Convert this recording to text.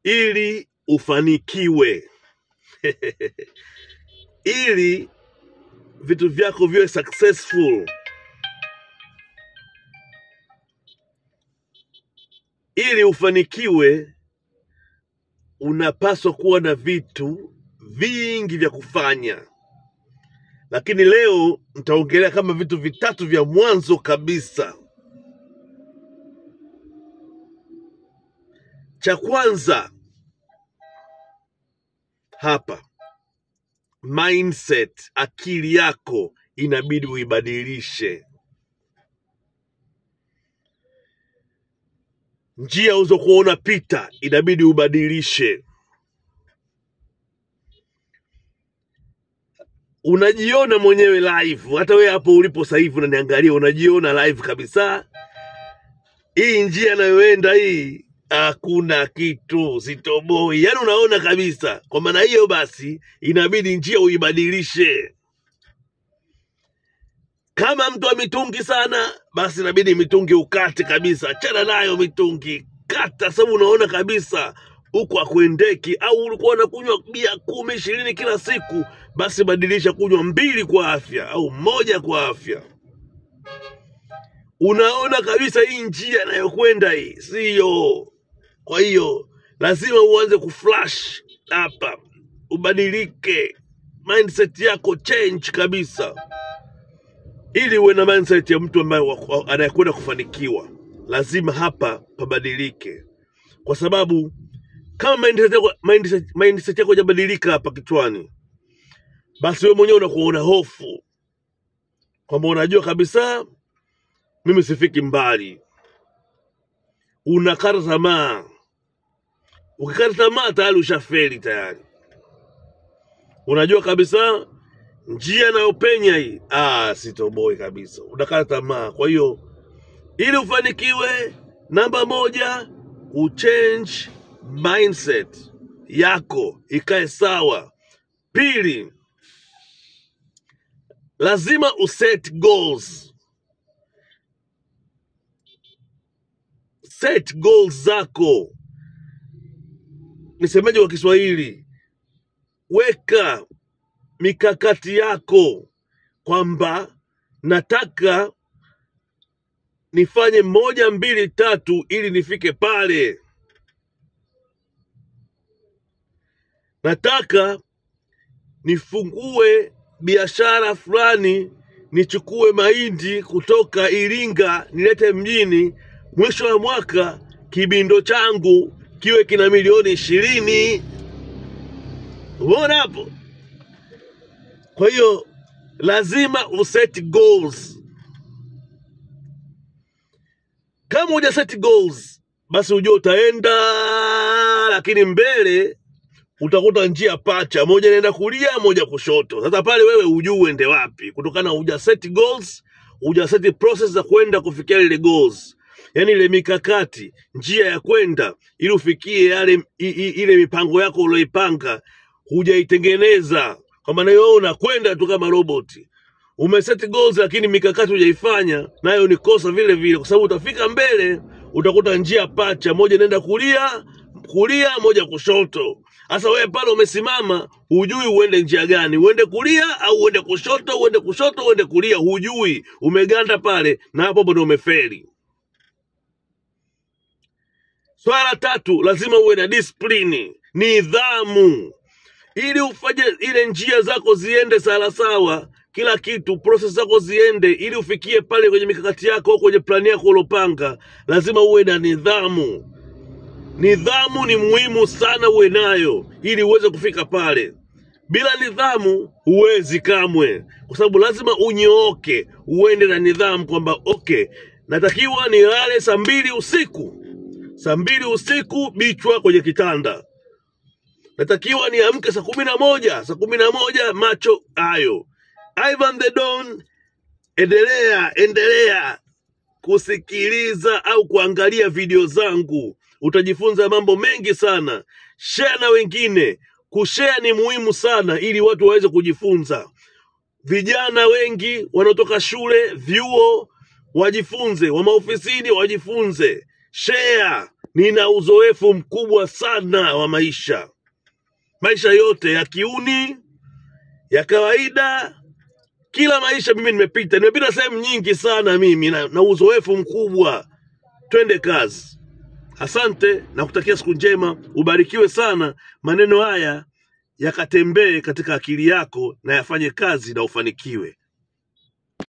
ili ufanikiwe. Ili vitu vyako viwe successful, ili ufanikiwe, unapaswa kuwa na vitu vingi vya kufanya. Lakini leo nitaongelea kama vitu vitatu vya mwanzo kabisa. Cha kwanza hapa, mindset, akili yako inabidi uibadilishe. Njia ulizokuwa unapita inabidi ubadilishe. Unajiona mwenyewe live, hata wewe hapo ulipo sasa hivi unaniangalia, unajiona live kabisa. Hii njia nayoenda hii hakuna kitu, sitoboi. Yaani unaona kabisa. Kwa maana hiyo basi inabidi njia uibadilishe. Kama mtu wa mitungi sana, basi inabidi mitungi ukate kabisa. Achana nayo mitungi, kata. Sababu unaona kabisa huko akuendeki. Au ulikuwa unakunywa bia 10, 20 kila siku, basi badilisha kunywa 2 kwa afya au 1 kwa afya. Unaona kabisa hii njia nayokwenda hii sio. Kwa hiyo lazima uanze kuflash hapa, ubadilike, mindset yako change kabisa. Ili uwe na mindset ya mtu ambaye anayekwenda kufanikiwa, lazima hapa pabadilike. Kwa sababu kama mindset yako hajabadilika hapa kichwani, basi wewe mwenyewe unakuwa una hofu, kwamba unajua kabisa mimi sifiki mbali. Unakata tamaa. Ukikata tamaa tayari ushafeli tayari. Unajua kabisa njia nayopenya hii sitoboi kabisa. Unakata tamaa. Kwa hiyo ili ufanikiwe, namba 1, uchange mindset yako ikae sawa. 2, lazima uset goals. Set goals zako. Nisemaje kwa Kiswahili? Weka mikakati yako kwamba nataka nifanye 1, 2, 3 ili nifike pale. Nataka nifungue biashara fulani, nichukue mahindi kutoka Iringa nilete mjini, mwisho wa mwaka kibindo changu kiwe kina milioni 20. Umeona hapo? Kwa hiyo lazima uset goals. Kama huja set goals, basi ujue utaenda, lakini mbele utakuta njia pacha, moja inaenda kulia, moja kushoto. Sasa pale wewe ujue uende wapi, kutokana huja set goals, huja set process za kwenda kufikia ile goals. Yaani ile mikakati, njia ya kwenda ili ufikie ile mipango yako uliyoipanga hujaitengeneza. Kwa maana hiyo unakwenda tu kama roboti. Umeset goals lakini mikakati hujaifanya, nayo ni kosa vile vile, kwa sababu utafika mbele utakuta njia pacha, moja inaenda kulia, moja kushoto. Sasa wewe pale umesimama, hujui uende njia gani, uende kulia au uende kushoto, uende kushoto, uende kulia, hujui, umeganda pale, na hapo ndio umefeli. Swala 3, lazima uwe na discipline, nidhamu. Ili ufanye ile njia zako ziende sawa, kila kitu, process zako ziende, ili ufikie pale kwenye mikakati yako, kwenye plani yako ulopanga, lazima uwe na nidhamu. Nidhamu ni muhimu sana uwe nayo, ili uweze kufika pale. Bila nidhamu huwezi kamwe, kwa sababu lazima unyooke, uende na nidhamu kwamba natakiwa nilale saa 2 usiku. Saa 2 usiku bichwa kwenye kitanda. Natakiwa niamke saa 11. Saa 11 macho hayo. Ivan the Don, endelea kusikiliza au kuangalia video zangu. Utajifunza mambo mengi sana. Share na wengine. Kushare ni muhimu sana ili watu waweze kujifunza. Vijana wengi wanaotoka shule, vyuo, wajifunze, wa maofisini wajifunze. Share nina uzoefu mkubwa sana wa maisha. Maisha yote ya kiuni, ya kawaida, kila maisha mimi nimepita. Nimepita sehemu nyingi sana mimi na uzoefu mkubwa. Twende kazi. Asante na kutakia siku njema. Ubarikiwe sana. Maneno haya yakatembee katika akili yako na yafanye kazi na ufanikiwe.